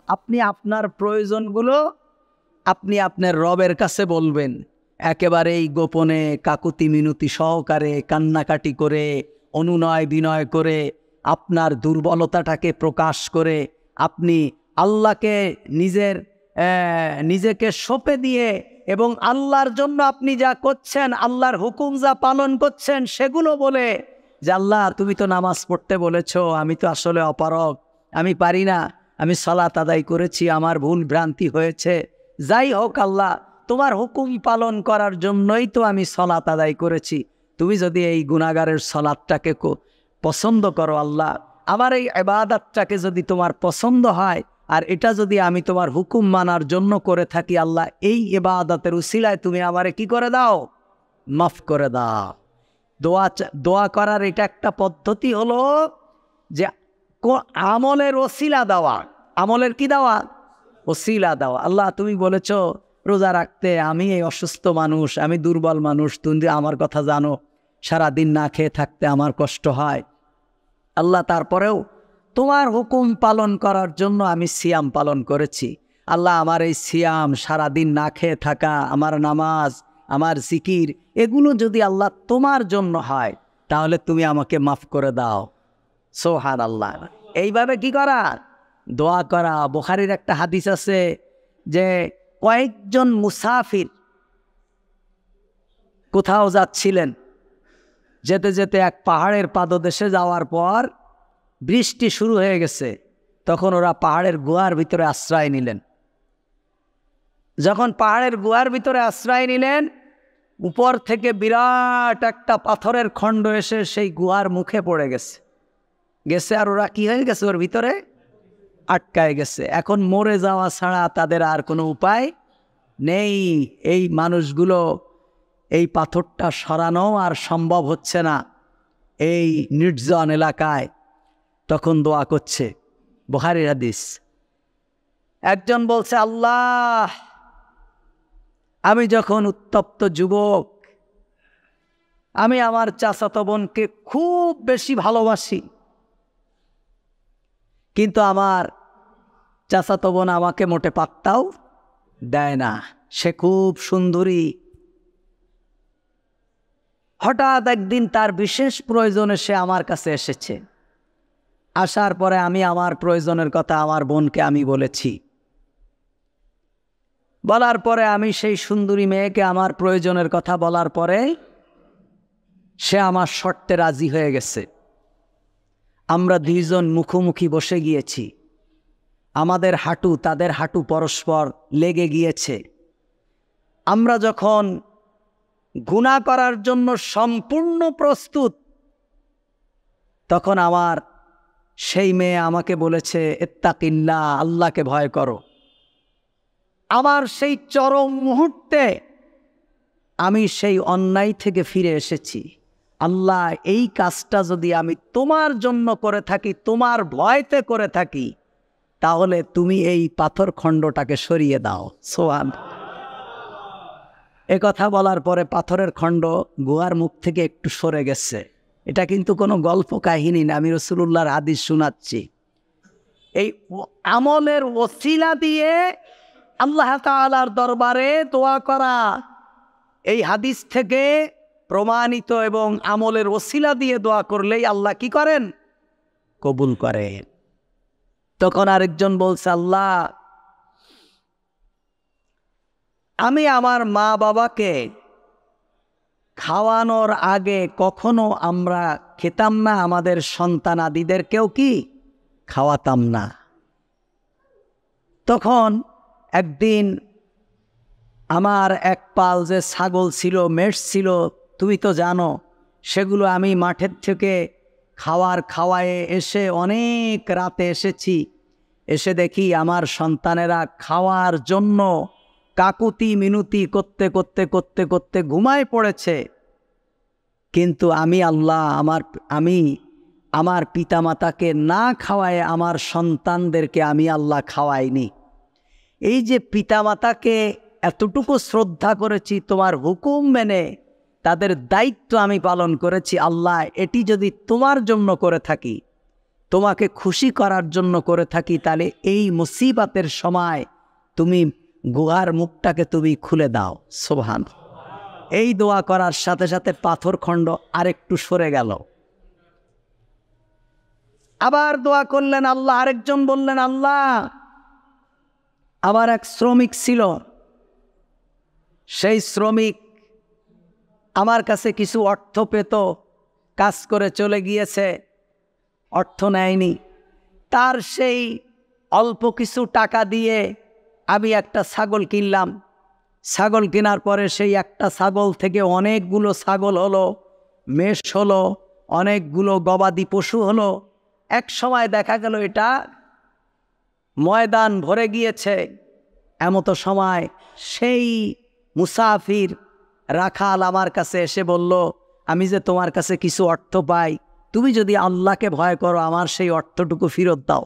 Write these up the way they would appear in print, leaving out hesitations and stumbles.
আপনি আপনার প্রয়োজনগুলো আপনি আপনার রবের কাছে বলবেন, একেবারেই গোপনে কাকুতি মিনতি সহকারে, কান্নাকাটি করে, অনুনয় বিনয় করে, আপনার দুর্বলতাটাকে প্রকাশ করে আপনি আল্লাহকে নিজেকে সঁপে দিয়ে এবং আল্লাহর জন্য আপনি যা করছেন, আল্লাহর হুকুম যা পালন করছেন সেগুলো বলে যে আল্লাহ তুমি তো নামাজ পড়তে বলেছ, আমি তো আসলে অপারগ, আমি পারি না, আমি সালাত আদায় করেছি, আমার ভুল ভ্রান্তি হয়েছে, যাই হোক আল্লাহ তোমার হুকুম পালন করার জন্যই তো আমি সালাত আদায় করেছি। তুমি যদি এই গুনাহগারের সালাতটাকে পছন্দ করো আল্লাহ, আমার এই ইবাদতটাকে যদি তোমার পছন্দ হয়, আর এটা যদি আমি তোমার হুকুম মানার জন্য করে থাকি আল্লাহ, এই ইবাদতের উসিলায় তুমি আমারে কি করে দাও, মাফ করে দাও। দোয়া করার এটা একটা পদ্ধতি হলো যে আমলের ওসিলা দেওয়া। আমলের কি দেওয়া? ওসিলা দেওয়া। আল্লাহ তুমি বলেছ রোজা রাখতে, আমি এই অসুস্থ মানুষ, আমি দুর্বল মানুষ, তুমি আমার কথা জানো, সারাদিন না খেয়ে থাকতে আমার কষ্ট হয় আল্লাহ, তারপরেও তোমার হুকুম পালন করার জন্য আমি সিয়াম পালন করেছি আল্লাহ। আমার এই সিয়াম, সারাদিন না খেয়ে থাকা, আমার নামাজ, আমার জিকির, এগুলো যদি আল্লাহ তোমার জন্য হয় তাহলে তুমি আমাকে মাফ করে দাও। সুবহানাল্লাহ। এইভাবে কি করা? দোয়া করা। বুখারীর একটা হাদিস আছে যে কয়েকজন মুসাফির কোথাও যাচ্ছিলেন, যেতে যেতে এক পাহাড়ের পাদদেশে যাওয়ার পর বৃষ্টি শুরু হয়ে গেছে, তখন ওরা পাহাড়ের গুহার ভিতরে আশ্রয় নিলেন। যখন পাহাড়ের গুহার ভিতরে আশ্রয় নিলেন, উপর থেকে বিরাট একটা পাথরের খণ্ড এসে সেই গুহার মুখে পড়ে গেছে আর ওরা কি হয়ে গেছে, ওর ভিতরে আটকায় গেছে। এখন মরে যাওয়া ছাড়া তাদের আর কোনো উপায় নেই। এই মানুষগুলো, এই পাথরটা সরানো আর সম্ভব হচ্ছে না এই নির্জন এলাকায়। তখন দোয়া করছে, বুখারীর হাদিস। একজন বলছে, আল্লাহ আমি যখন উত্তপ্ত যুবক, আমি আমার চাচাতো বোনকে খুব বেশি ভালোবাসি, কিন্তু আমার চাচাতো বোন আমাকে মোটে পাত্তাও দেয় না, সে খুব সুন্দরী। হঠাৎ একদিন তার বিশেষ প্রয়োজনে সে আমার কাছে এসেছে। আসার পরে আমি আমার প্রয়োজনের কথা আমার বোনকে আমি বলেছি। বলার পরে আমি সেই সুন্দরী মেয়েকে আমার প্রয়োজনের কথা বলার পরে সে আমার শর্তে রাজি হয়ে গেছে। আমরা দুইজন মুখোমুখি বসে গিয়েছি, আমাদের হাঁটু তাদের হাঁটু পরস্পর লেগে গিয়েছে। আমরা যখন গুনাহ করার জন্য সম্পূর্ণ প্রস্তুত, তখন আমার সেই মেয়ে আমাকে বলেছে, ইত্তাকিল্লাহ, আল্লাহকে ভয় করো। আমার সেই চরম মুহূর্তে আমি সেই অন্যায় থেকে ফিরে এসেছি। আল্লাহ, এই কাজটা যদি আমি তোমার জন্য করে থাকি, তোমার ভয়তে করে থাকি, তাহলে তুমি এই পাথর খণ্ডটাকে সরিয়ে দাও। সুবহানাল্লাহ। এ কথা বলার পরে পাথরের খণ্ড গুহার মুখ থেকে একটু সরে গেছে। এটা কিন্তু কোনো গল্প কাহিনী না, আমি রাসূলুল্লাহর হাদিস শোনাচ্ছি। এই আমলের ওসিলা দিয়ে আল্লাহ তাআলার দরবারে দোয়া করা, এই হাদিস থেকে প্রমাণিত, এবং আমলের ওসিলা দিয়ে দোয়া করলেই আল্লাহ কি করেন? কবুল করেন। তখন আরেকজন বলছে, আল্লাহ আমি আমার মা বাবাকে খাওয়ানোর আগে কখনো আমরা খেতাম না, আমাদের সন্তানাদিদেরকেও কি খাওয়াতাম না। তখন একদিন আমার এক পাল যে ছাগল ছিল, মেষ ছিল, তুমি তো জানো, সেগুলো আমি মাঠের থেকে খাওয়ায়ে এসে অনেক রাতে এসেছি। এসে দেখি আমার সন্তানেরা খাওয়ার জন্য কাকুতি মিনতি করতে করতে করতে করতে ঘুমায় পড়েছে। কিন্তু আমি আল্লাহ, আমি আমার পিতামাতাকে না খাওয়ায় আমার সন্তানদেরকে আমি আল্লাহ খাওয়াইনি। এই যে পিতামাতাকে এতটুকু শ্রদ্ধা করেছি, তোমার হুকুম মেনে তাদের দায়িত্ব আমি পালন করেছি, আল্লাহ এটি যদি তোমার জন্য করে থাকি তোমাকে খুশি করার জন্য করে থাকি, তাহলে এই মুসিবতের সময় তুমি গুহার মুখটাকে তুমি খুলে দাও। সুবহান। এই দোয়া করার সাথে সাথে পাথরখণ্ড আরেকটু সরে গেল। আবার দোয়া করলেন আল্লাহ। আরেকজন বললেন, আল্লাহ, আবার এক শ্রমিক ছিল, সেই শ্রমিক আমার কাছে কিছু অর্থ পেত, কাজ করে চলে গিয়েছে, অর্থ নেয়নি। তার সেই অল্প কিছু টাকা দিয়ে আমি একটা ছাগল কিনলাম। ছাগল কেনার পরে সেই একটা ছাগল থেকে অনেকগুলো ছাগল হলো, মেষ হলো, অনেকগুলো গবাদি পশু হলো। এক সময় দেখা গেল এটা ময়দান ভরে গিয়েছে। এমতো সময় সেই মুসাফির রাখাল আমার কাছে এসে বলল, আমি যে তোমার কাছে কিছু অর্থ পাই, তুমি যদি আল্লাহকে ভয় করো আমার সেই অর্থটুকু ফেরত দাও।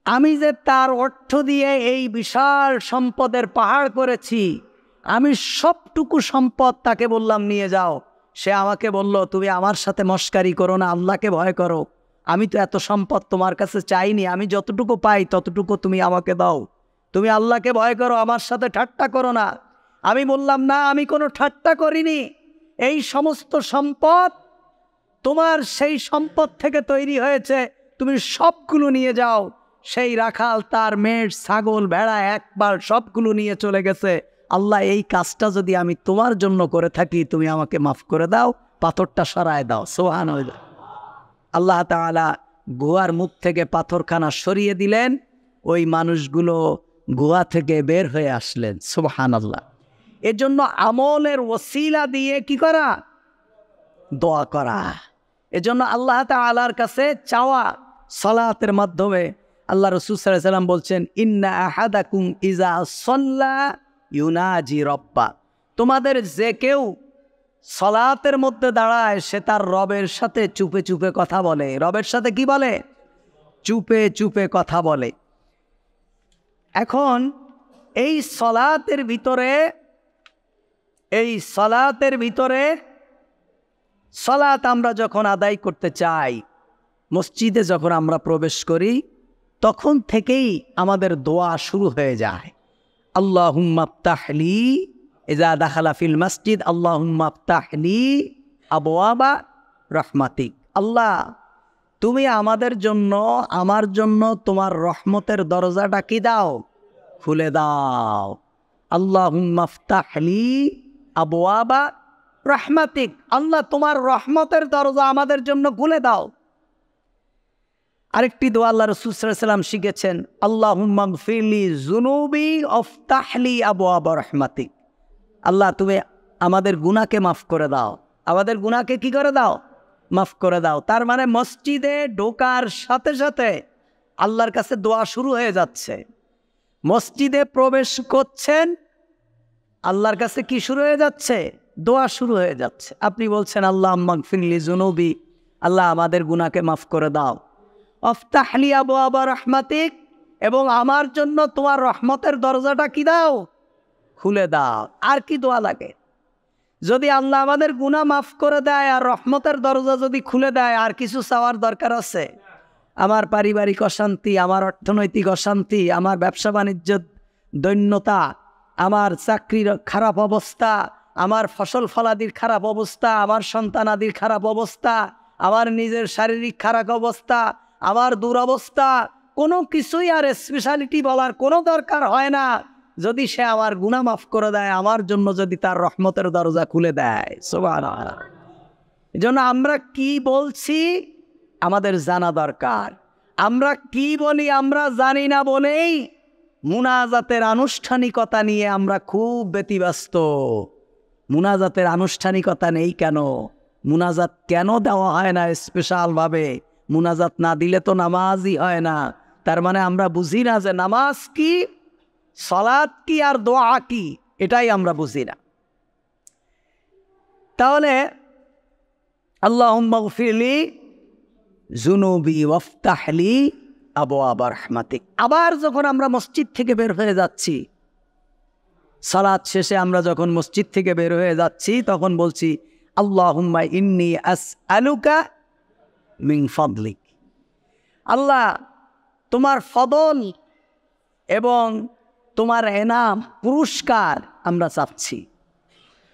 আমি যে তার অর্থ দিয়ে এই বিশাল সম্পদের পাহাড় করেছি, আমি সবটুকু সম্পদ তাকে বললাম নিয়ে যাও। সে আমাকে বলল, তুমি আমার সাথে মস্কারি করো না, আল্লাহকে ভয় করো। আমি তো এত সম্পদ তোমার কাছে চাইনি, আমি যতটুকু পাই ততটুকু তুমি আমাকে দাও। তুমি আল্লাহকে ভয় করো, আমার সাথে ঠাট্টা করো না। আমি বললাম, না, আমি কোনো ঠাট্টা করিনি। এই সমস্ত সম্পদ তোমার সেই সম্পদ থেকে তৈরি হয়েছে, তুমি সবগুলো নিয়ে যাও। সেই রাখাল তার মেষ, ছাগল, ভেড়া একবার সবগুলো নিয়ে চলে গেছে। আল্লাহ, এই কাজটা যদি আমি তোমার জন্য করে থাকি, তুমি আমাকে মাফ করে দাও, পাথরটা সরায় দাও। সুবহানাল্লাহ। আল্লাহ তাআলা গুহার মুখ থেকে পাথরখানা সরিয়ে দিলেন, ওই মানুষগুলো গুহা থেকে বের হয়ে আসলেন। সুবহানাল্লাহ। এর জন্য আমলের ওসিলা দিয়ে কি করা? দোয়া করা। এজন্য আল্লাহ তাআলার কাছে চাওয়া সালাতের মাধ্যমে। আল্লাহ রাসূল সাল্লাল্লাহু আলাইহি ওয়াসাল্লাম বলছেন, ইন্না আহাদাকুম ইজা সাল্লা ইউনাজি রব্বা। তোমাদের যে কেউ সালাতের মধ্যে দাঁড়ায়, সে তার রবের সাথে চুপে চুপে কথা বলে। রবের সাথে কি বলে? চুপে চুপে কথা বলে। এখন এই সালাতের ভিতরে সালাত আমরা যখন আদায় করতে চাই, মসজিদে যখন আমরা প্রবেশ করি, তখন থেকেই আমাদের দোয়া শুরু হয়ে যায়। আল্লাহুম্মা আফতাহলি ইজা দাখালা ফিল মসজিদ, আল্লাহুম্মা আফতাহলি আবওয়াবা রাহমাতিক। আল্লাহ, তুমি আমাদের জন্য, আমার জন্য তোমার রহমতের দরজাটা কি দাও? খুলে দাও। আল্লাহুম্মা আফতাহলি আবওয়াবা রাহমাতিক। আল্লাহ, তোমার রহমতের দরজা আমাদের জন্য খুলে দাও। আরেকটি দোয়া আল্লাহ রাসূল সাল্লাল্লাহু আলাইহি ওয়াসাল্লাম শিখেছেন, আল্লাহুম্মা গফিরলি যুনুবি ওয়াফতাহলি আবওয়াবা রাহমাতিক। আল্লাহ, তুমি আমাদের গুনাহকে মাফ করে দাও। আমাদের গুনাহকে কি করে দাও? মাফ করে দাও। তার মানে মসজিদে ঢোকার সাথে সাথে আল্লাহর কাছে দোয়া শুরু হয়ে যাচ্ছে। মসজিদে প্রবেশ করছেন, আল্লাহর কাছে কি শুরু হয়ে যাচ্ছে? দোয়া শুরু হয়ে যাচ্ছে। আপনি বলছেন, আল্লাহুম্মা গফিরলি যুনুবি, আল্লাহ আমাদের গুনাহকে মাফ করে দাও। ওয়াফতাহলি আবওয়াবা রাহমাতিক, এবং আমার জন্য তোমার রহমতের দরজাটা কি দাও? খুলে দাও। আর কি দোয়া লাগে? যদি আল্লাহ আমাদের গুনাহ মাফ করে দেয় আর রহমতের দরজা যদি খুলে দেয়, আর কিছু চাওয়ার দরকার আছে? আমার পারিবারিক অশান্তি, আমার অর্থনৈতিক অশান্তি, আমার ব্যবসা বাণিজ্য দৈন্যতা, আমার চাকরির খারাপ অবস্থা, আমার ফসল ফলাদির খারাপ অবস্থা, আমার সন্তানাদির খারাপ অবস্থা, আমার নিজের শারীরিক খারাপ অবস্থা, আমার দুরবস্থা, কোনো কিছুই আর স্পেশালিটি বলার কোনো দরকার হয় না। যদি সে আমার গুনাহ মাফ করে দেয়, আমার জন্য যদি তার রহমতের দরজা খুলে দেয়। সুবহানাল্লাহ। এজন্য আমরা কি বলছি আমাদের জানা দরকার। আমরা কি বলি আমরা জানি না বলেই মুনাজাতের আনুষ্ঠানিকতা নিয়ে আমরা খুব ব্যতিব্যস্ত। মুনাজাতের আনুষ্ঠানিকতা নেই কেন? মুনাজাত কেন দেওয়া হয় না স্পেশালভাবে? মুনাজাত না দিলে তো নামাজই হয় না। তার মানে আমরা বুঝি না যে নামাজ কি, সালাত কি, আর দোয়া কি, এটাই আমরা বুঝি না। তাহলে আল্লাহুম্মা গফিরলি যুনুবি ওয়াফতাহলি আবওয়াবা রাহমাতিক। আবার যখন আমরা মসজিদ থেকে বের হয়ে যাচ্ছি, সালাত শেষে আমরা যখন মসজিদ থেকে বের হয়ে যাচ্ছি, তখন বলছি, আল্লাহুম্মা ইন্নী আসআলুকা মিন ফাদলিক। আল্লাহ তোমার ফদল এবং তোমার এনাম পুরস্কার আমরা চাচ্ছি।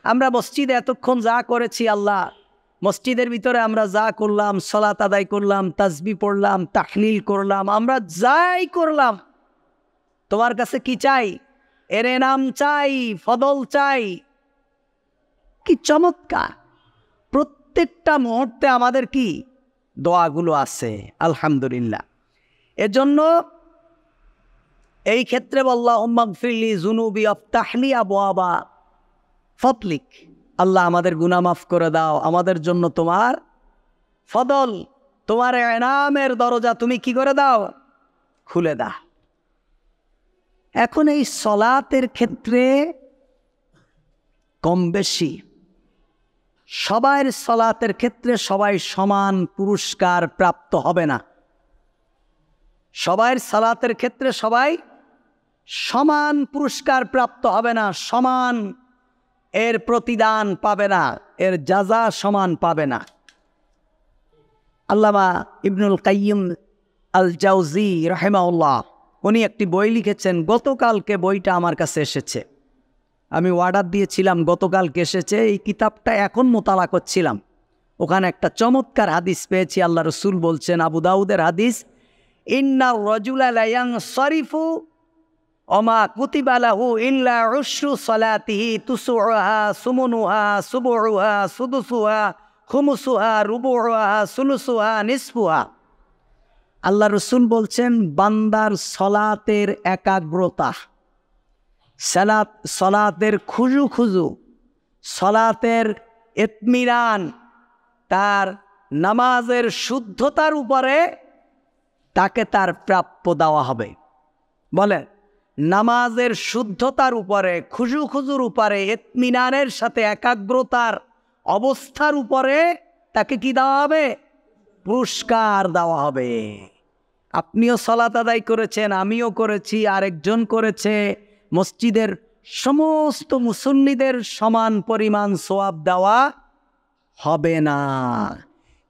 আমরা মসজিদে এতক্ষণ যা করেছি আল্লাহ, মসজিদের ভিতরে আমরা যা করলাম, সালাত আদায় করলাম, তাসবিহ পড়লাম, তাহলিল করলাম, আমরা যাই করলাম, তোমার কাছে কি চাই? এর এনাম চাই, ফদল চাই। কি চমৎকার! প্রত্যেকটা মুহূর্তে আমাদের কি দোয়াগুলো আছে, আলহামদুলিল্লাহ। এজন্য এই ক্ষেত্রে আল্লাহুম্মা গফিরলি যুনুবি আফতাহলি আবওয়াবা ফদলিক, আল্লাহ আমাদের গুনাহ মাফ করে দাও, আমাদের জন্য তোমার ফদল, তোমার এনামের দরজা তুমি কি করে দাও? খুলে দাও। এখন এই সলাতের ক্ষেত্রে কম বেশি সবার সলাতের ক্ষেত্রে সবাই সমান পুরস্কার প্রাপ্ত হবে না। সবার সালাতের ক্ষেত্রে সবাই সমান পুরস্কার প্রাপ্ত হবে না, সমান এর প্রতিদান পাবে না, এর জাযা সমান পাবে না। আল্লামা ইবনুল কাইয়িম আল জাওজি রাহিমাহুল্লাহ উনি একটি বই লিখেছেন। গতকালকে বইটা আমার কাছে এসেছে, আমি অর্ডার দিয়েছিলাম, গতকালকে এসেছে। এই কিতাবটা এখন মোতালা করছিলাম, ওখানে একটা চমৎকার হাদিস পেয়েছি। আল্লাহ রসুল বলছেন, আবু দাউদের হাদিস, ইন্না রাজুলা লা ইয়ানসারিফু ওমা কুতিবা লাহু ইল্লা উশরু সালাতিহি তুসুহা সুমনুহা সুবুহা সুদুসুহা খুমুসুহা রুবুহা সুলুসুহা নিসফুহা। আল্লাহ রসুল বলছেন, বান্দার সলাতের একাগ্রতা, সলাতের খুজু খুজু, সলাতের ইতমিনান, তার নামাজের শুদ্ধতার উপরে তাকে তার প্রাপ্য দেওয়া হবে। বলেন, নামাজের শুদ্ধতার উপরে, খুজু খুজুর উপরে, ইতমিনানের সাথে একাগ্রতার অবস্থার উপরে তাকে কি দেওয়া হবে? পুরস্কার দেওয়া হবে। আপনিও সালাত আদায় করেছেন, আমিও করেছি, আরেকজন করেছে, মসজিদের সমস্ত মুসল্লিদের সমান পরিমাণ সওয়াব দেওয়া হবে না।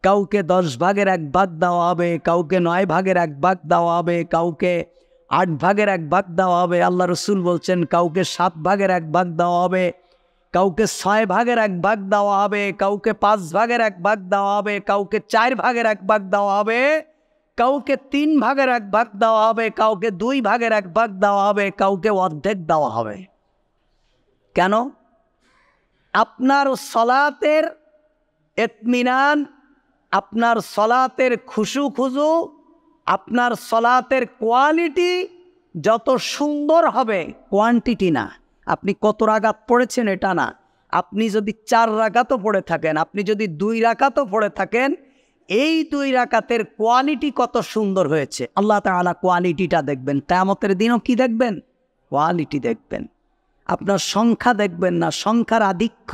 কাউকে 10 ভাগের 1 ভাগ দেওয়া হবে, কাউকে 9 ভাগের 1 ভাগ দেওয়া হবে, কাউকে 8 ভাগের 1 ভাগ দেওয়া হবে। আল্লাহ রসুল বলছেন, কাউকে 7 ভাগের 1 ভাগ দেওয়া হবে, কাউকে 6 ভাগের 1 ভাগ দেওয়া হবে, কাউকে 5 ভাগের 1 ভাগ দেওয়া হবে, কাউকে 4 ভাগের 1 ভাগ দেওয়া হবে, কাউকে 3 ভাগের 1 ভাগ দেওয়া হবে, কাউকে 2 ভাগের 1 ভাগ দেওয়া হবে, কাউকে অর্ধেক দেওয়া হবে। কেন? আপনার সলাতের ইতমিনান, আপনার সলাতের খুশু খুজু, আপনার সলাতের কোয়ালিটি যত সুন্দর হবে, কোয়ান্টিটি না। আপনি কত রাকাত পড়েছেন এটা না, আপনি যদি 4 রাকাতও পড়ে থাকেন, আপনি যদি 2 রাকাতও পড়ে থাকেন, এই 2 রাকাতের কোয়ালিটি কত সুন্দর হয়েছে, আল্লাহ তাআলা কোয়ালিটিটা দেখবেন। কিয়ামতের দিনও কি দেখবেন? কোয়ালিটি দেখবেন। আপনার সংখ্যা দেখবেন না, সংখ্যার আধিক্য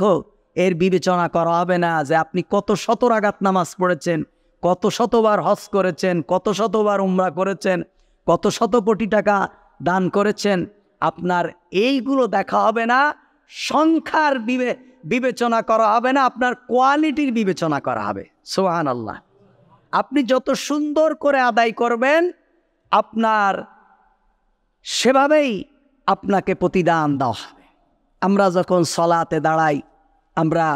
এর বিবেচনা করা হবে না যে আপনি কত শত রাকাত নামাজ পড়েছেন, কত শতবার হজ করেছেন, কত শতবার উমরা করেছেন, কত শত কোটি টাকা দান করেছেন। আপনার এইগুলো দেখা হবে না, সংখ্যার বিবেচনা করা হবে না, আপনার কোয়ালিটির বিবেচনা করা হবে। সুবহানাল্লাহ। আপনি যত সুন্দর করে আদায় করবেন, আপনার সেভাবেই আপনাকে প্রতিদান দেওয়া হবে। আমরা যখন সলাতে দাঁড়াই, আমরা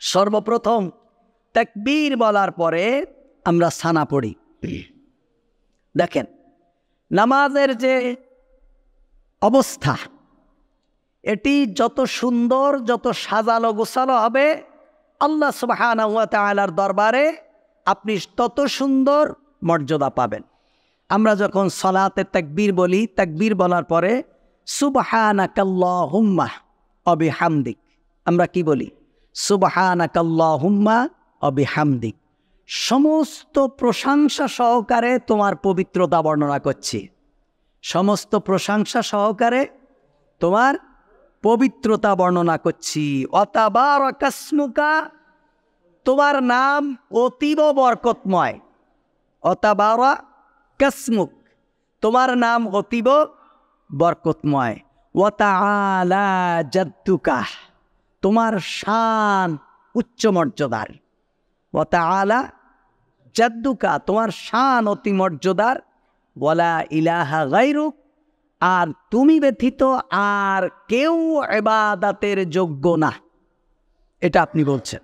সর্বপ্রথম তাকবীর বলার পরে আমরা সানা পড়ি। দেখেন, নামাজের যে অবস্থা, এটি যত সুন্দর, যত সাজালো গোছালো হবে, আল্লাহ সুবহানাহু ওয়া তাআলার দরবারে আপনি তত সুন্দর মর্যাদা পাবেন। আমরা যখন সলাতে তাকবীর বলি, তাকবীর বলার পরে সুবহানাকাল্লাহুম্মা ওয়া বিহামদিক, আমরা কি বলি? সুবহানাকাল্লাহুম্মা ওয়া বিহামদিক। সমস্ত প্রশংসা সহকারে তোমার পবিত্রতা বর্ণনা করছি, সমস্ত প্রশংসা সহকারে তোমার পবিত্রতা বর্ণনা করছি। ওয়া তাবারাকাসমুকা, তোমার নাম অতীব বরকতময়। ওয়া তাবারাকাসমুক, তোমার নাম অতীব বরকতময়। ওয়া তাআলা জাদ্দুকা, তোমার শান উচ্চ মর্যাদার। ওয়া তাআলা জাদ্দুকা তোমার শান অতি মর্যাদার, ওয়ালা ইলাহা গায়রুক আর তুমি ব্যতীত আর কেউ ইবাদতের যোগ্য না। এটা আপনি বলছেন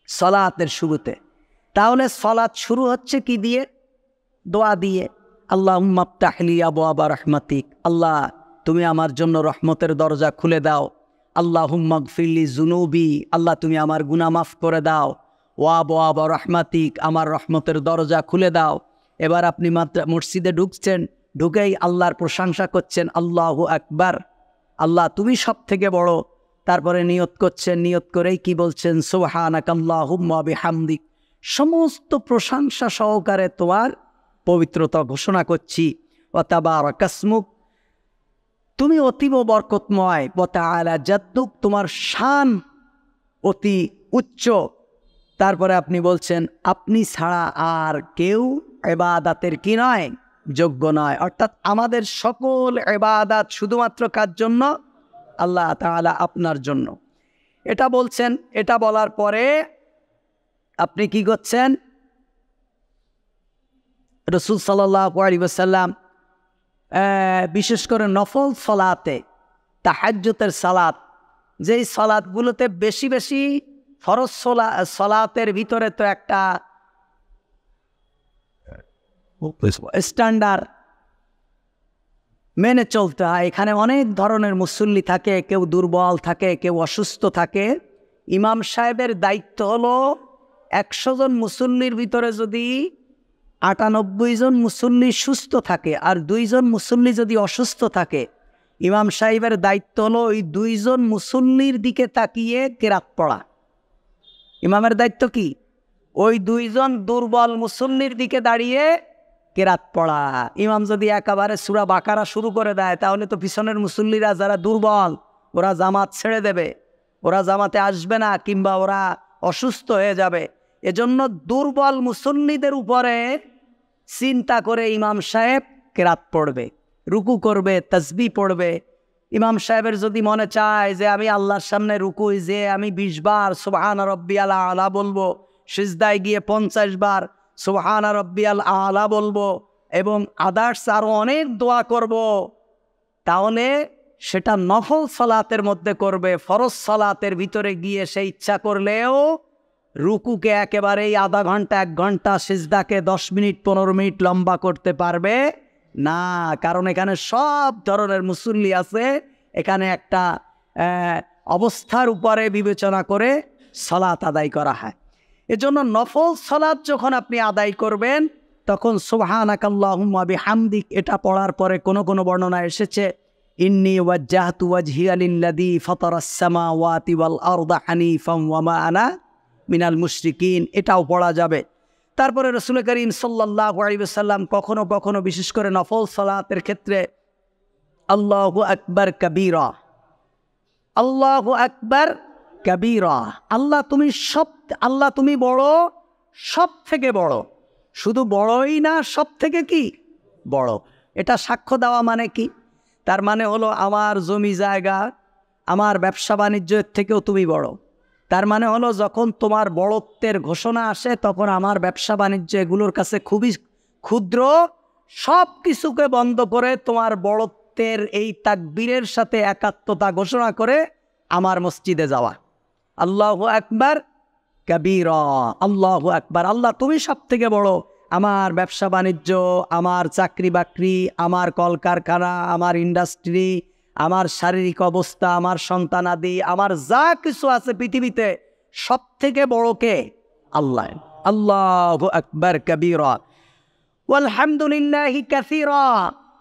সালাতের শুরুতে। তাহলে সালাত শুরু হচ্ছে কি দিয়ে? দোয়া দিয়ে। আল্লাহুম্মা আফতাহ লি আবওয়াবা রাহমাতিক, আল্লাহ তুমি আমার জন্য রহমতের দরজা খুলে দাও। আল্লাহুম্মা গফির লি যুনুবি, আল্লাহ তুমি আমার গুনাহ মাফ করে দাও। ওয়া আবওয়াবা রাহমাতিক, আমার রহমতের দরজা খুলে দাও। এবার আপনি মসজিদে ঢুকছেন, ঢুকেই আল্লাহর প্রশংসা করছেন, আল্লাহু আকবার, আল্লাহ তুমি সব থেকে বড়। তারপরে নিয়ত করছেন, নিয়ত করেই কি বলছেন? সুবহানাকাল্লাহুম্মা বিহামদিক, সমস্ত প্রশংসা সহকারে তোমার পবিত্রতা ঘোষণা করছি। ওয়া তাবারাকাসমুক, তুমি অতীব বরকতময়। ওয়া তাআলা জাদ্দুক, তোমার শান অতি উচ্চ। তারপরে আপনি বলছেন আপনি ছাড়া আর কেউ ইবাদতের কি নয়? যোগ্য নয়। অর্থাৎ আমাদের সকল ইবাদত শুধুমাত্র কার জন্য? আল্লাহ তাআলা, আপনার জন্য। এটা বলছেন। এটা বলার পরে আপনি কি করছেন? রাসূল সাল্লাল্লাহু আলাইহি ওয়াসাল্লাম বিশেষ করে নফল সালাতে, তাহাজ্জুদের সালাত, যেই সালাতগুলোতে বেশি বেশি ফরজ সালাতের ভিতরে তো একটা স্ট্যান্ডার্ড মেনে চলতে হয়। এখানে অনেক ধরনের মুসল্লি থাকে, কেউ দুর্বল থাকে, কেউ অসুস্থ থাকে। ইমাম সাহেবের দায়িত্ব হলো 100 জন মুসল্লির ভিতরে যদি 98 জন মুসল্লি সুস্থ থাকে আর 2 জন মুসল্লি যদি অসুস্থ থাকে, ইমাম সাহেবের দায়িত্ব হলো ওই 2 জন মুসল্লির দিকে তাকিয়ে কেরাত পড়া। ইমামের দায়িত্ব কি? ওই 2 জন দুর্বল মুসল্লির দিকে দাঁড়িয়ে কেরাত পড়া। ইমাম যদি একেবারে সূরা বাকারা শুরু করে দেয়, তাহলে তো পিছনের মুসল্লিরা যারা দুর্বল, ওরা জামাত ছেড়ে দেবে, ওরা জামাতে আসবে না, কিংবা ওরা অসুস্থ হয়ে যাবে। এজন্য দুর্বল মুসল্লিদের উপরে চিন্তা করে ইমাম সাহেব কেরাত পড়বে, রুকু করবে, তাসবিহ পড়বে। ইমাম সাহেবের যদি মনে চায় যে আমি আল্লাহর সামনে রুকুই যে আমি 20 বার সুবহানা রাব্বিয়াল আলা বলবো, সিজদায় গিয়ে 50 বার সুবহানা রাব্বিয়াল আলা বলবো, এবং আদার্স আরও অনেক দোয়া করব, তাহলে সেটা নফল সালাতের মধ্যে করবে। ফরজ সালাতের ভিতরে গিয়ে সে ইচ্ছা করলেও রুকুকে একেবারেই আধা ঘন্টা 1 ঘন্টা, সিজদাকে 10 মিনিট 15 মিনিট লম্বা করতে পারবে না। কারণ এখানে সব ধরনের মুসল্লি আছে। এখানে একটা অবস্থার উপরে বিবেচনা করে সালাত আদায় করা হয়। এজন্য নফল সালাত যখন আপনি আদায় করবেন, তখন সুবহানাকাল্লাহুম্মা বিহামদিক এটা পড়ার পরে কোনো কোনো বর্ণনা এসেছে ইন্নী ওয়াজ্জাহতু ওয়াজহিয়া লিল্লাযী ফাতারাস সামাওয়াতি ওয়াল আরদা হানিফাম ওয়া মা আনা মিনাল মুশরিকিন, এটাও পড়া যাবে। তারপরে রাসূল করিম সাল্লাল্লাহু আলাইহি ওয়াসাল্লাম কখনো কখনো বিশেষ করে নফল সালাতের ক্ষেত্রে আল্লাহু আকবার কাবীরা, আল্লাহু আকবার কাবীরা, আল্লাহ তুমি বড়, সব থেকে বড়। শুধু বড়ই না, সব থেকে কি বড়। এটা সাক্ষ্য দেওয়া মানে কি? তার মানে হলো আমার জমি জায়গা, আমার ব্যবসা বাণিজ্যের থেকেও তুমি বড়। তার মানে হলো যখন তোমার বড়ত্বের ঘোষণা আসে, তখন আমার ব্যবসা বাণিজ্য এগুলোর কাছে খুবই ক্ষুদ্র। সব কিছুকে বন্ধ করে তোমার বড়ত্বের এই তাকবীরের সাথে একাত্মতা ঘোষণা করে আমার মসজিদে যাওয়া। আল্লাহু আকবার কাবীরা, আল্লাহু আকবার, আল্লাহ তুমি সব থেকে বড়। আমার ব্যবসা বাণিজ্য, আমার চাকরি বাকরি, আমার কলকারখানা, আমার ইন্ডাস্ট্রি, আমার শারীরিক অবস্থা, আমার সন্তানাদি, আমার যা কিছু আছে পৃথিবীতে, সব থেকে বড় কে? আল্লাহ। আল্লাহু আকবার কাবীরা ওয়ালহামদুলিল্লাহি কাসীরা,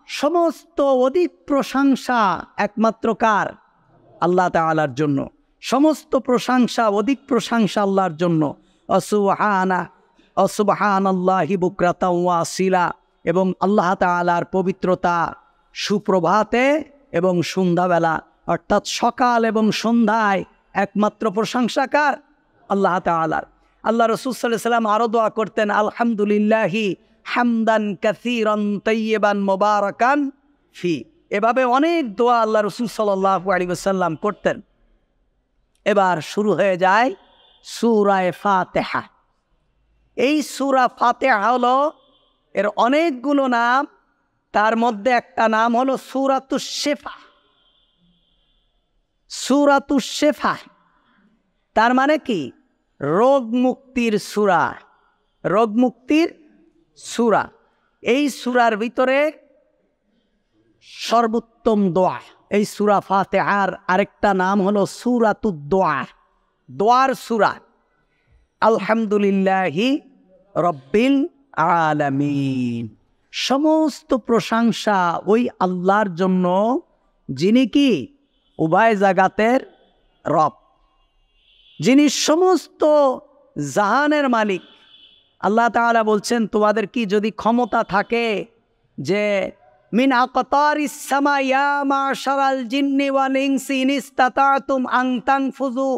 সমস্ত অধিক প্রশংসা একমাত্র কার? আল্লাহ তাআলার জন্য। সমস্ত প্রশংসা, অধিক প্রশংসা আল্লাহর জন্য। সুবহানাল্লাহি বুকরাতাও ওয়া আসিলা, এবং আল্লাহ তাআলার পবিত্রতা সুপ্রভাতে এবং সন্ধ্যাবেলা, অর্থাৎ সকাল এবং সন্ধ্যায় একমাত্র প্রশংসা কার? আল্লাহ তাআলার। আল্লাহ রাসূল সাল্লাল্লাহু আলাইহি ওয়াসাল্লাম আরো দোয়া করতেন, আলহামদুলিল্লাহি হামদান কাসীরান তাইয়িবান মুবারাকান ফি। এভাবে অনেক দোয়া আল্লাহ রাসূল সাল্লাল্লাহু আলাইহি ওয়াসাল্লাম করতেন। এবার শুরু হয়ে যায় সূরা ফাতিহা। এই সূরা ফাতিহা হলো, এর অনেকগুলো নাম, তার মধ্যে একটা নাম হলো সূরাতুশ শিফা। সূরাতুশ শিফা তার মানে কি? রোগ মুক্তির সূরা, রোগ মুক্তির সূরা। এই সূরার ভিতরে সর্বোত্তম দোয়া। এই সূরা ফাতিহার আরেকটা নাম হলো সূরাতুদ দোয়া, দোয়ার সূরা। আলহামদুলিল্লাহি রব্বিল আলামিন, সমস্ত প্রশংসা ওই আল্লাহর জন্য যিনি কি উভয় জাগাতের রব, যিনি সমস্ত জাহানের মালিক। আল্লাহ তাআলা বলছেন, তোমাদের কি যদি ক্ষমতা থাকে যে মিন আকতারিস সামা ইয়া মাশারাল জিন্নি ওয়াল ইনসি ইন ইসতাতাতুম আন তানফুযু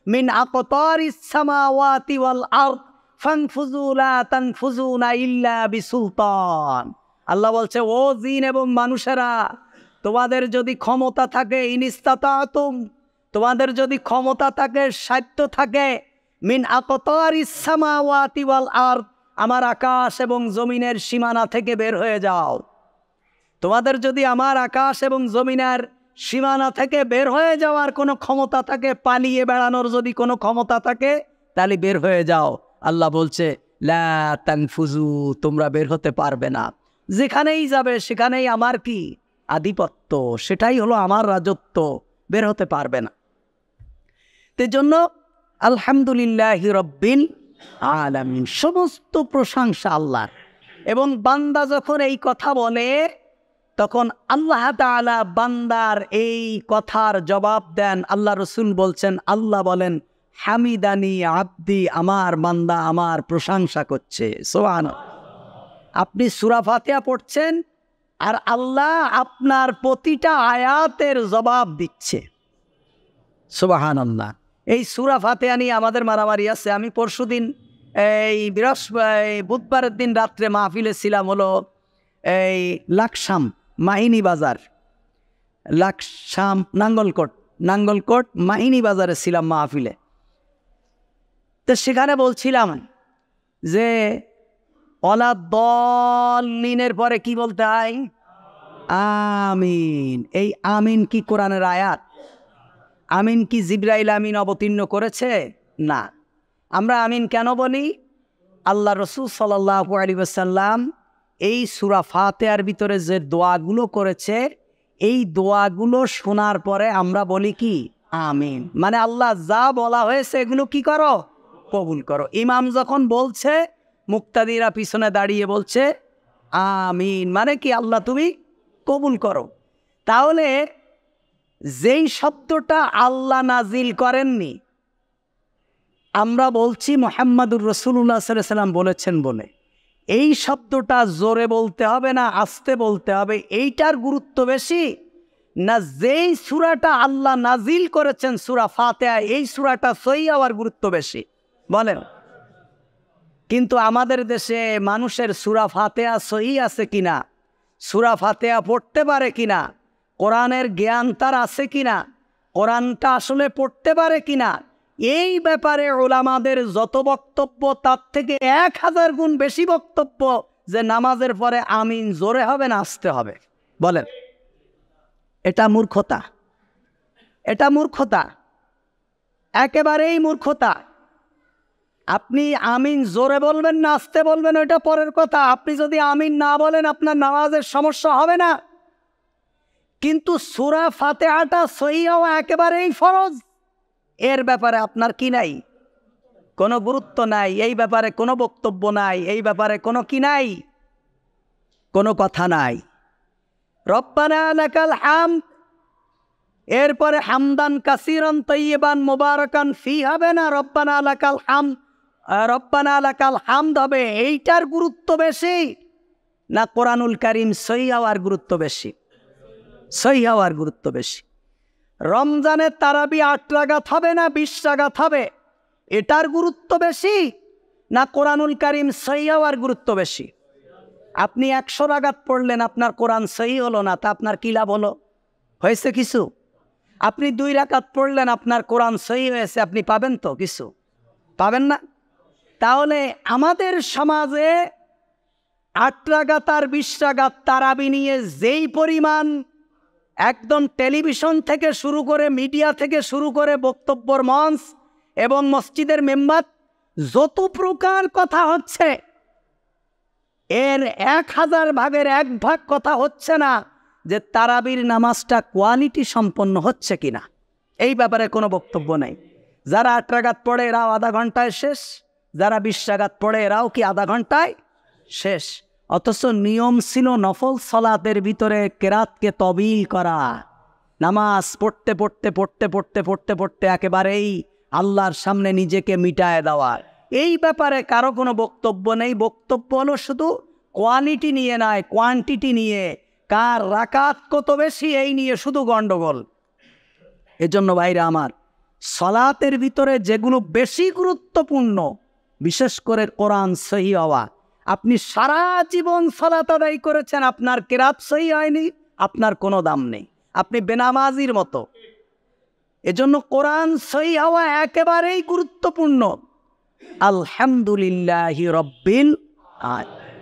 মিন আকতারিস সামাওয়াতি ওয়াল আরদ ফানফুযু লা তানফুযুনা ইল্লা বিসুলতান। আল্লাহ বলছে, ও জিন এবং মানুষেরা, তোমাদের যদি ক্ষমতা থাকে, ইন ইসতাতাতুম, তোমাদের যদি ক্ষমতা থাকে, সাধ্য থাকে, মিন আকতারিস সামাওয়াতি ওয়াল আরদ, আমার আকাশ এবং জমিনের সীমানা থেকে বের হয়ে যাও। তোমাদের যদি আমার আকাশ এবং জমিনের সীমানা থেকে বের হয়ে যাওয়ার কোনো ক্ষমতা থাকে, পালিয়ে বেড়ানোর যদি কোনো ক্ষমতা থাকে, তাহলে বের হয়ে যাও। আল্লাহ বলছে, লা তানফুযু, তোমরা বের হতে পারবে না। যেখানেই যাবে সেখানেই আমার কি আধিপত্য, সেটাই হলো আমার রাজত্ব, বের হতে পারবে না। তেজন্য আলহামদুলিল্লাহি রব্বিল আলামিন, সমস্ত প্রশংসা আল্লাহর। এবং বান্দা যখন এই কথা বলে, তখন আল্লাহ তাআলা বান্দার এই কথার জবাব দেন। আল্লাহ রসুল বলছেন, আল্লাহ বলেন, হামিদানি আব্দি, আমার বান্দা আমার প্রশংসা করছে। সুবহানাল্লাহ। আপনি সূরা ফাতিহা পড়ছেন আর আল্লাহ আপনার প্রতিটা আয়াতের জবাব দিচ্ছে। সুবহানাল্লাহ। এই সূরা ফাতিহা নিয়ে আমাদের মারামারি আছে। আমি পরশুদিন এই বুধবারের দিন রাত্রে মাহফিলে ছিলাম, হলো এই লাকসাম মাহিনী বাজার, লাকসাম নাঙ্গলকোট মাহিনী বাজারে ছিলাম মাহফিলে। তো সেখানে বলছিলাম যে ওয়ালা দলিনের পরে কি বলতে হয়? আমিন। এই আমিন কি কোরআনের আয়াত? আমিন কি জিবরাইল আমিন অবতীর্ণ করেছে? না। আমরা আমিন কেন বলি? আল্লাহ রসুল সাল্লাল্লাহু আলাইহি ওয়াসাল্লাম এই সূরা ফাতিহার ভিতরে যে দোয়াগুলো করেছে, এই দোয়াগুলো শোনার পরে আমরা বলি কি? আমিন। মানে আল্লাহ যা বলা হয়েছে এগুলো কি করো? কবুল করো। ইমাম যখন বলছে, মুক্তাদিরা পিছনে দাঁড়িয়ে বলছে আমিন, মানে কি? আল্লাহ তুমি কবুল করো। তাহলে যেই শব্দটা আল্লাহ নাজিল করেননি, আমরা বলছি মুহাম্মাদুর রাসূলুল্লাহ সাল্লাল্লাহু আলাইহি ওয়াসাল্লাম বলেছেন বলে, এই শব্দটা জোরে বলতে হবে না আস্তে বলতে হবে, এইটার গুরুত্ব বেশি না যেই সূরাটা আল্লাহ নাজিল করেছেন সূরা ফাতিহা, এই সূরাটা সহি হওয়ার গুরুত্ব বেশি? বলেন। কিন্তু আমাদের দেশে মানুষের সূরা ফাতিহা সহি আছে কিনা, সূরা ফাতিহা পড়তে পারে কিনা, কোরআনের জ্ঞান তার আছে কিনা, কোরআনটা আসলে পড়তে পারে কিনা, এই ব্যাপারে উলামাদের যত বক্তব্য, তার থেকে 1000 গুণ বেশি বক্তব্য যে নামাজের পরে আমিন জোরে হবে না আস্তে হবে। বলেন, এটা মূর্খতা, এটা মূর্খতা, একেবারেই মূর্খতা। আপনি আমিন জোরে বলবেন না আস্তে বলবেন ওইটা পরের কথা। আপনি যদি আমিন না বলেন আপনার নামাজের সমস্যা হবে না, কিন্তু সূরা ফাতিহাটা সহি হওয়া একেবারেই ফরজ। এর ব্যাপারে আপনার কি নাই? কোনো গুরুত্ব নাই, এই ব্যাপারে কোনো বক্তব্য নাই, এই ব্যাপারে কোনো কি নাই, কোনো কথা নাই। রব্বানা লাকাল হামদ, এরপরে হামদান কাসিরান তাইয়িবান মুবারাকান ফি হবে না, রব্বানা লাকাল হামদ, রব্বানা লাকাল হামদ হবে। এইটার গুরুত্ব বেশি না কোরআনুল কারীম সহি হওয়ার গুরুত্ব বেশি? সহি হওয়ার গুরুত্ব বেশি। রমজানের তারাবি 8 রাকাত হবে না 20 রাকাত হবে, এটার গুরুত্ব বেশি না কোরআনুল কারীম সহি হওয়ার গুরুত্ব বেশি? আপনি 100 রাকাত পড়লেন, আপনার কোরআন সহি হলো না, তা আপনার কি লাভ হলো? হয়েছে কিছু? আপনি 2 রাকাত পড়লেন, আপনার কোরআন সহি হয়েছে, আপনি পাবেন তো কিছু? পাবেন না। তাহলে আমাদের সমাজে 8 রাকাত আর 20 রাকাত তারাবি নিয়ে যেই পরিমাণ একদম টেলিভিশন থেকে শুরু করে মিডিয়া থেকে শুরু করে বক্তব্যর মঞ্চ এবং মসজিদের মেম্বার যত প্রকার কথা হচ্ছে, এর 1000 ভাগের 1 ভাগ কথা হচ্ছে না যে তারাবির নামাজটা কোয়ালিটি সম্পন্ন হচ্ছে কিনা। এই ব্যাপারে কোনো বক্তব্য নেই। যারা 8 রাকাত পড়ে এরাও আধা ঘন্টায় শেষ, যারা 20 রাকাত পড়ে এরাও কি আধা ঘন্টায় শেষ। অথচ নিয়ম ছিল নফল সালাতের ভিতরে কেরাতকে তবিল করা, নামাজ পড়তে পড়তে পড়তে পড়তে পড়তে পড়তে একেবারেই আল্লাহর সামনে নিজেকে মিটায় দেওয়া। এই ব্যাপারে কারো কোনো বক্তব্য নেই। বক্তব্য হলো শুধু কোয়ালিটি নিয়ে নয়, কোয়ান্টিটি নিয়ে, কার রাকাত কত বেশি এই নিয়ে শুধু গন্ডগোল। এজন্য ভাইরা আমার, সালাতের ভিতরে যেগুলো বেশি গুরুত্বপূর্ণ, বিশেষ করে কোরআন সহি হওয়া। আপনি সারা জীবন সালাত আদায় করেছেন, আপনার কেরাত সহি হয়নি, আপনার কোনো দাম নেই, আপনি বেনামাজির মতো। এজন্য কোরআন সহি হওয়া একেবারেই গুরুত্বপূর্ণ। আলহামদুলিল্লাহি রব্বিল আলামিন।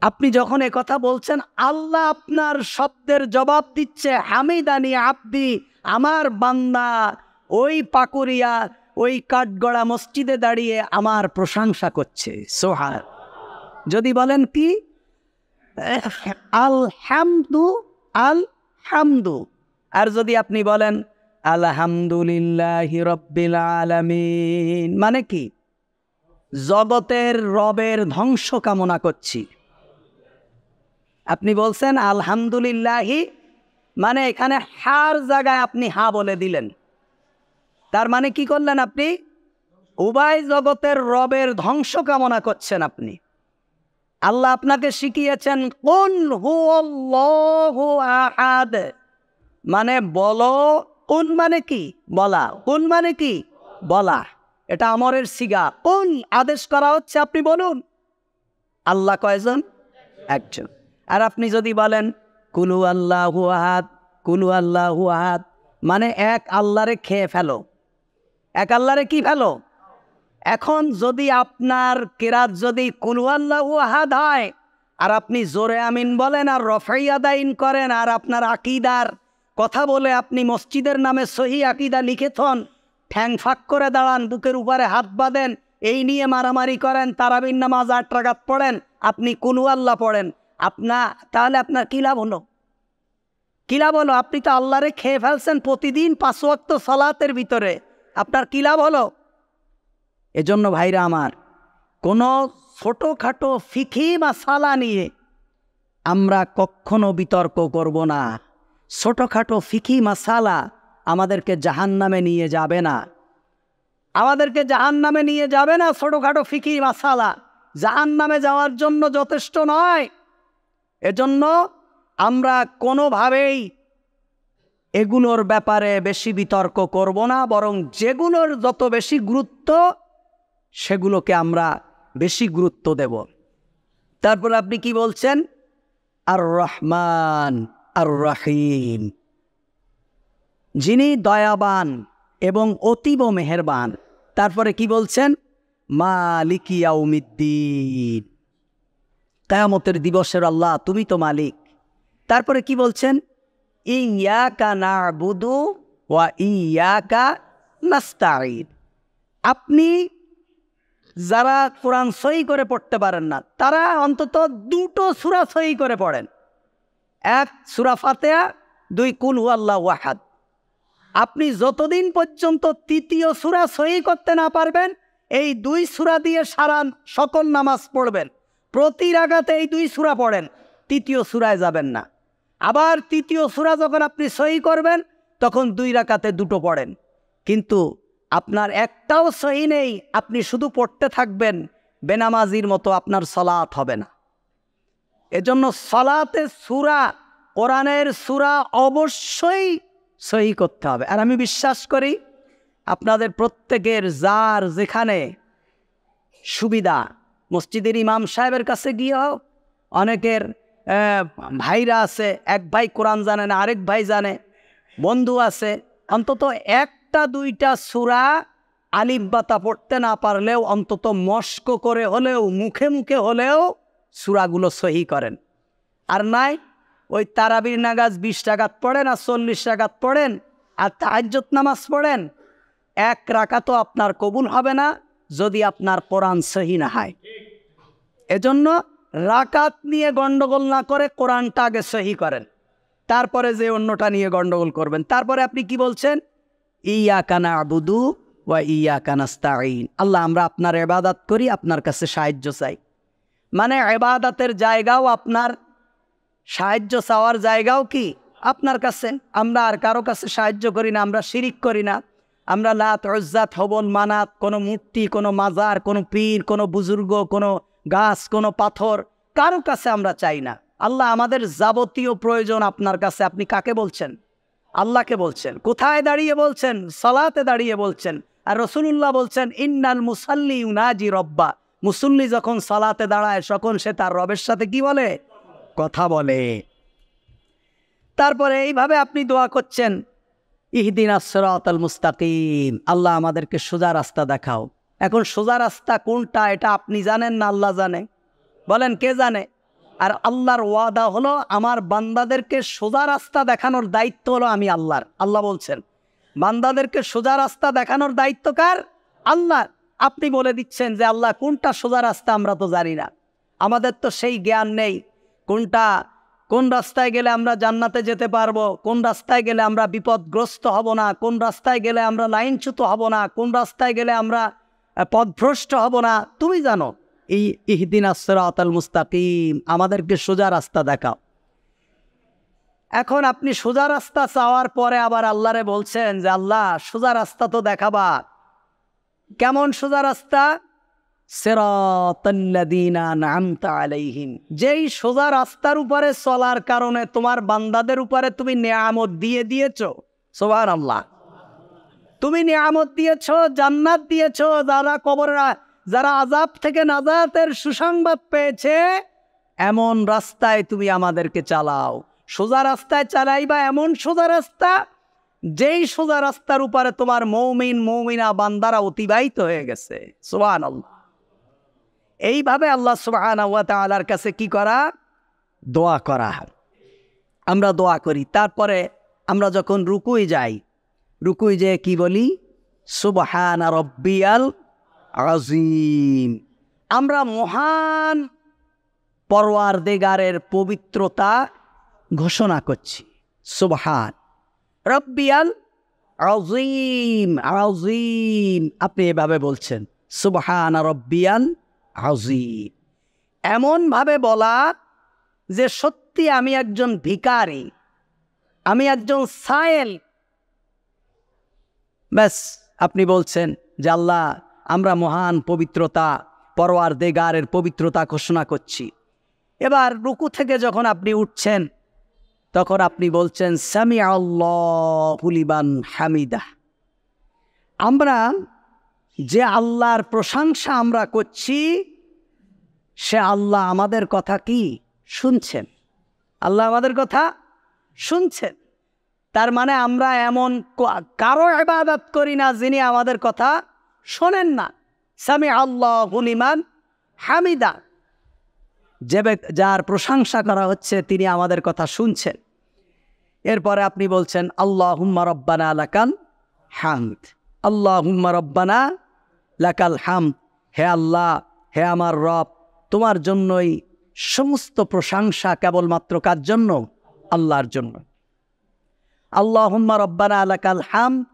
আপনি যখন কথা বলছেন, আল্লাহ আপনার শব্দের জবাব দিচ্ছে, হামিদানি আব্দি, আমার বান্দা ওই পাকুরিয়া ওই কাঠগড়া মসজিদে দাঁড়িয়ে আমার প্রশংসা করছে। সুবহান। যদি বলেন কি আলহামদু আলহামদু, আর যদি আপনি বলেন আলহামদুলিল্লাহি রব্বিল আলামিন, মানে কি জগতের রবের ধ্বংস কামনা করছি। আপনি বলছেন আলহামদুলিল্লাহি, মানে এখানে হার জায়গায় আপনি হা বলে দিলেন। তার মানে কি করলেন আপনি? উভয় জগতের রবের ধ্বংস কামনা করছেন আপনি। আল্লাহ আপনাকে শিখিয়েছেন কুল হুয়াল্লাহু আহাদ, মানে বলো। কুন মানে কি? বলা। কুন মানে কি? বলা। এটা আমরের সিগা। কুন আদেশ করা হচ্ছে, আপনি বলুন। আল্লাহ কয়জন? একজন। আর আপনি যদি বলেন কুলু আল্লাহু আহাদ, কুলু আল্লাহু আহাদ, মানে এক আল্লাহরে খেয়ে ফেলো। এক আল্লাহরে কি ফেলো? এখন যদি আপনার কেরাত যদি কুলু আল্লাহু আহাদ হয়, আর আপনি জোরে আমিন বলেন আর রফাই আদাইন করেন, আর আপনার আকীদার কথা বলে আপনি মসজিদের নামে সহি আকীদা লিখেছেন, ঠ্যাং ফাঁক করে দাঁড়ান, বুকের উপরে হাত বাঁধেন, এই নিয়ে মারামারি করেন, তারাবির নামাজ 8 রাকাত পড়েন, আপনি কুলু আল্লাহ পড়েন, তাহলে আপনার কি লাভ হলো? কি লাভ হলো? আপনি তো আল্লাহরে খেয়ে ফেলছেন প্রতিদিন 5 ওয়াক্ত সালাতের ভিতরে, আপনার কি লাভ হলো? এজন্য ভাইরা আমার, কোনো ছোটোখাটো ফিকি মাসালা নিয়ে আমরা কখনো বিতর্ক করব না। ছোটোখাটো ফিকি মাসালা আমাদেরকে জাহান্নামে নিয়ে যাবে না, আমাদেরকে জাহান্নামে নিয়ে যাবে না। ছোটোখাটো ফিকি মাসালা জাহান্নামে যাওয়ার জন্য যথেষ্ট নয়। এজন্য আমরা কোনোভাবেই এগুলোর ব্যাপারে বেশি বিতর্ক করব না, বরং যেগুলোর যত বেশি গুরুত্ব সেগুলোকে আমরা বেশি গুরুত্ব দেব। তারপর আপনি কি বলছেন? আর রহমান আর রহিম, যিনি দয়াবান এবং অতীব মেহেরবান। তারপরে কি বলছেন? মালিক ইয়াউমিদ্দিন, কিয়ামতের দিবসের আল্লাহ, তুমি তো মালিক। তারপরে কি বলছেন? ইয়াকা না'বুদু ওয়া ইয়াকা নাস্তাঈন। আপনি যারা কোরআন সহি করে পড়তে পারেন না, তারা অন্তত 2টো সূরা সহি করে পড়েন। 1 সূরা ফাতিহা, 2 কুল হুয়াল্লাহু আহাদ। আপনি যতদিন পর্যন্ত 3য় সূরা সহি করতে না পারবেন, এই 2 সূরা দিয়ে সারা সকল নামাজ পড়বেন। প্রতি রাকাতে এই 2 সূরা পড়েন, 3য় সূরায় যাবেন না। আবার 3য় সূরা যখন আপনি সহি করবেন, তখন 2 রাকাতে 2টো পড়েন। কিন্তু আপনার একটাও সহি নেই, আপনি শুধু পড়তে থাকবেন, বেনামাজির মতো আপনার সালাত হবে না। এজন্য সালাতে সূরা, কোরআনের সূরা অবশ্যই সহি করতে হবে। আর আমি বিশ্বাস করি আপনাদের প্রত্যেকের যার যেখানে সুবিধা, মসজিদের ইমাম সাহেবের কাছে গিয়েও অনেকের ভাইরা আছে, এক ভাই কোরআন জানে না, আরেক ভাই জানে, বন্ধু আছে, অন্তত 1টা 2টা সূরা আলিফ বাতা পড়তে না পারলেও অন্তত মস্ক করে হলেও মুখে মুখে হলেও সূরাগুলো সহি করেন। আর নাই ওই তারাবির নামাজ 20 রাকাত পড়েন আর 40 রাকাত পড়েন আর তাহাজ্জুদ নামাজ পড়েন, এক রাকাতও আপনার কবুল হবে না যদি আপনার কোরআন সহি না হয়। এজন্য রাকাত নিয়ে গন্ডগোল না করে কোরআনটা আগে সহি করেন, তারপরে যে অন্যটা নিয়ে গন্ডগোল করবেন। তারপরে আপনি কি বলছেন? ইয়াকা না'বুদু ওয়া ইয়াকা নাস্তাঈন। আল্লাহ, আমরা আপনার ইবাদত করি, আপনার কাছে সাহায্য চাই। মানে ইবাদতের জায়গাও আপনার, সাহায্য চাওয়ার জায়গাও কি আপনার কাছে। আমরা আর কারো কাছে সাহায্য করি না, আমরা শিরিক করি না, আমরা লাত উজ্জাত হবল মানাত, কোনো মূর্তি, কোনো মাজার, কোনো পীর, কোনো বুজুর্গ, কোনো গাছ, কোনো পাথর, কারো কাছে আমরা চাই না। আল্লাহ, আমাদের যাবতীয় প্রয়োজন আপনার কাছে। আপনি কাকে বলছেন? আল্লাহকে বলছেন। কোথায় দাঁড়িয়ে বলছেন? সালাতে দাঁড়িয়ে বলছেন। আর রাসূলুল্লাহ বলছেন, ইন্নাল মুসাল্লি ইউনাজি রব্বা। মুসল্লি যখন সালাতে দাঁড়ায় তখন সে তার রবের সাথে কি বলে? কথা বলে। তারপরে এইভাবে আপনি দোয়া করছেন, ইহদিনাস সিরাতাল মুস্তাকিম। আল্লাহ, আমাদেরকে সোজা রাস্তা দেখাও। এখন সোজা রাস্তা কোনটা এটা আপনি জানেন না আল্লাহ জানে? বলেন, কে জানে? আর আল্লাহর ওয়াদা হলো আমার বান্দাদেরকে সোজা রাস্তা দেখানোর দায়িত্ব হলো আমি আল্লাহর। আল্লাহ বলছেন বান্দাদেরকে সোজা রাস্তা দেখানোর দায়িত্ব কার? আল্লাহ। আপনি বলে দিচ্ছেন যে আল্লাহ কোনটা সোজা রাস্তা আমরা তো জানি না, আমাদের তো সেই জ্ঞান নেই। কোন রাস্তায় গেলে আমরা জান্নাতে যেতে পারবো, কোন রাস্তায় গেলে আমরা বিপদগ্রস্ত হব না, কোন রাস্তায় গেলে আমরা লাইনচ্যুত হব না, কোন রাস্তায় গেলে আমরা পথভ্রষ্ট হব না, তুমি জানো। এই ইহদিনাস সিরাতাল মুস্তাকিম, আমাদেরকে সোজা রাস্তা দেখাও। এখন আপনি সোজা রাস্তা চাওয়ার পরে আবার আল্লাহরে বলছেন যে আল্লাহ, সোজা রাস্তা তো দেখাবা। কেমন সোজা রাস্তা? সিরাতাল্লাযীনা আন'আমতা আলাইহিম। যেই সোজা রাস্তার উপরে চলার কারণে তোমার বান্দাদের উপরে তুমি নিয়ামত দিয়ে দিয়েছো। সুবহানাল্লাহ। তুমি নিয়ামত দিয়েছো, জান্নাত দিয়েছো। যারা আযাব থেকে নাজাতের সুসংবাদ পেয়েছে, এমন রাস্তায় তুমি আমাদেরকে চালাও। সোজা রাস্তায় চালাইবা, এমন সোজা রাস্তা যেই সোজা রাস্তার উপরে তোমার মুমিন মুমিনা বান্দারা অতিবাহিত হয়ে গেছে। সুবহানাল্লাহ। এইভাবে আল্লাহ সুবহানাহু ওয়া তাআলার কাছে কি করা? দোয়া করা। আমরা দোয়া করি। তারপরে আমরা যখন রুকুই যাই, রুকুই যেয়ে কি বলি? সুবহানা রাব্বিয়াল আযীম। আমরা মহান পরওয়ারদিগারের পবিত্রতা ঘোষণা করছি। সুবহান রাব্বিয়াল আযীম। আযীম আপনি এভাবে বলছেন, সুবহানা রাব্বিয়াল আযীম। এমনভাবে বলা যে সত্যি আমি একজন ভিখারি, আমি একজন সায়েল। ব্যাস, আপনি বলছেন যে আল্লাহ, আমরা মহান পবিত্রতা, পরওয়ারদিগারের পবিত্রতা ঘোষণা করছি। এবার রুকু থেকে যখন আপনি উঠছেন তখন আপনি বলছেন সামিআল্লাহু লিমান হামিদাহ। আমরা যে আল্লাহর প্রশংসা আমরা করছি, সে আল্লাহ আমাদের কথা কি শুনছেন। আল্লাহ আমাদের কথা শুনছেন। তার মানে আমরা এমন কারো ইবাদত করি না যিনি আমাদের কথা শোনেন না। সামিআল্লাহু লিমান হামিদা, যার প্রশংসা করা হচ্ছে তিনি আমাদের কথা শুনছেন। এরপরে আপনি বলছেন আল্লাহুম্মা রাব্বানা লাকাল হামদ। আল্লাহুম্মা রাব্বানা লাকাল হামদ। হে আল্লাহ, হে আমার রব, তোমার জন্যই সমস্ত প্রশংসা। কেবলমাত্র কার জন্য? আল্লাহর জন্য। আল্লাহুম্মা রাব্বানা লাকাল হামদ,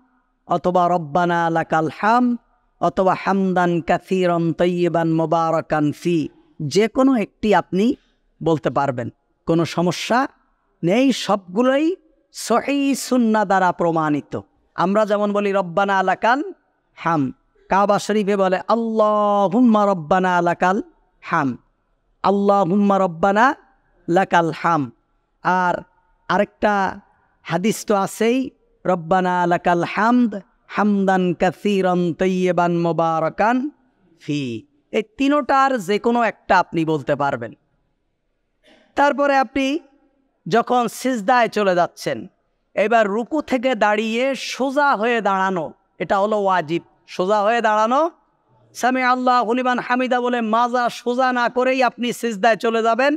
অথবা রব্বানা লাকাল হামদ, অথবা হামদান কাসীরান তাইয়িবান মুবারাকান ফি। যে কোনো একটি আপনি বলতে পারবেন, কোনো সমস্যা নেই। সবগুলোই সহিহ সুন্নাহ দ্বারা প্রমাণিত। আমরা যেমন বলি রব্বানা লাকাল হাম, কাবা শরীফে বলে আল্লাহুম্মা রব্বানা লাকাল হাম, আল্লাহুম্মা রব্বানা লাকাল হাম। আর আরেকটা হাদিস তো আছেই, রব্বানা লাকাল হামদ হামদান কাসীরান তাইয়িবান মুবারাকান ফি। এই তিনোটার যে কোনো একটা আপনি বলতে পারবেন। তারপরে আপনি যখন সিজদায় চলে যাচ্ছেন, এবার রুকু থেকে দাঁড়িয়ে সোজা হয়ে দাঁড়ানো, এটা হলো ওয়াজিব। সোজা হয়ে দাঁড়ানো, সামি আল্লাহু লিমান হামিদা বলে মাজা সোজা না করেই আপনি সিজদায় চলে যাবেন,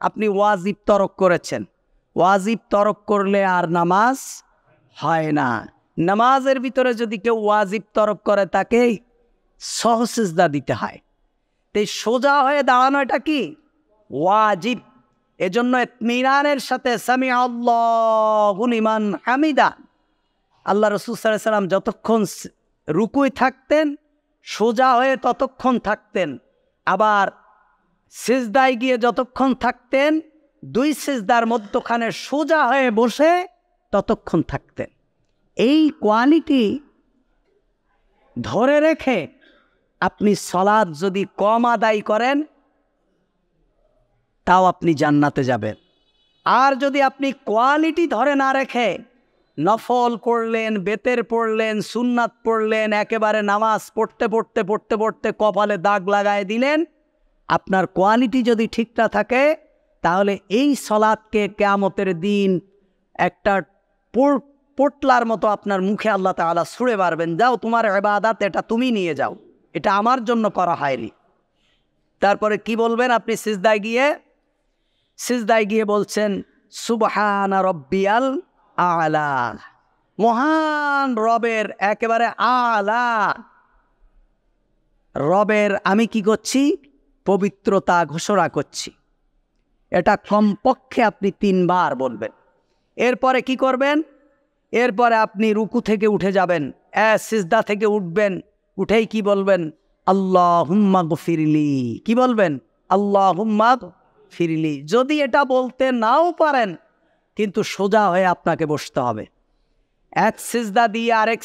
আপনি ওয়াজিব তরক করেছেন। ওয়াজিব তরক করলে আর নামাজ হয় না। নামাজের ভিতরে যদি কেউ ওয়াজিব তরক করে তাকে সহসিজদা দিতে হয়। তো সোজা হয়ে দাঁড়ানো এটা কি ওয়াজিব। এজন্য ইতমিনানের সাথে সামি আল্লাহু লিমান হামিদা, আল্লাহ রাসূল সাল্লাল্লাহু আলাইহি ওয়াসাল্লাম যতক্ষণ রুকুয় থাকতেন সোজা হয়ে ততক্ষণ থাকতেন, আবার সিজদায় গিয়ে যতক্ষণ থাকতেন দুই সিজদার মধ্যখানে সোজা হয়ে বসে ততক্ষণ থাকতেন। এই কোয়ালিটি ধরে রেখে আপনি সালাত যদি কম আদায় করেন তাও আপনি জান্নাতে যাবেন। আর যদি আপনি কোয়ালিটি ধরে না রেখে নফল পড়লেন, বেতের পড়লেন, সুন্নাত পড়লেন, একেবারে নামাজ পড়তে পড়তে পড়তে পড়তে কপালে দাগ লাগায় দিলেন, আপনার কোয়ালিটি যদি ঠিক না থাকে তাহলে এই সালাতকে কিয়ামতের দিন একটা পোটলার মতো আপনার মুখে আল্লাহ তাআলা ছুঁড়ে মারবেন, যাও তোমার ইবাদত এটা তুমি নিয়ে যাও, এটা আমার জন্য করা হয়নি। তারপরে কি বলবেন আপনি সিজদায় গিয়ে বলছেন সুবহানা রব্বিয়াল আলা, মহান রবের একেবারে আলা রবের আমি কি করছি পবিত্রতা ঘোষণা করছি। এটা কমপক্ষে আপনি 3 বার বলবেন। এরপরে কি করবেন? এরপরে আপনি রুকু থেকে উঠে যাবেন, সিজদা থেকে উঠবেন, উঠেই কি বলবেন? আল্লাহুম্মা গফিরলি। কি বলবেন? আল্লাহুম্মা গফিরলি। যদি এটা বলতে নাও পারেন কিন্তু সোজা হয়ে আপনাকে বসতে হবে। এক সিজদা দিয়ে আরেক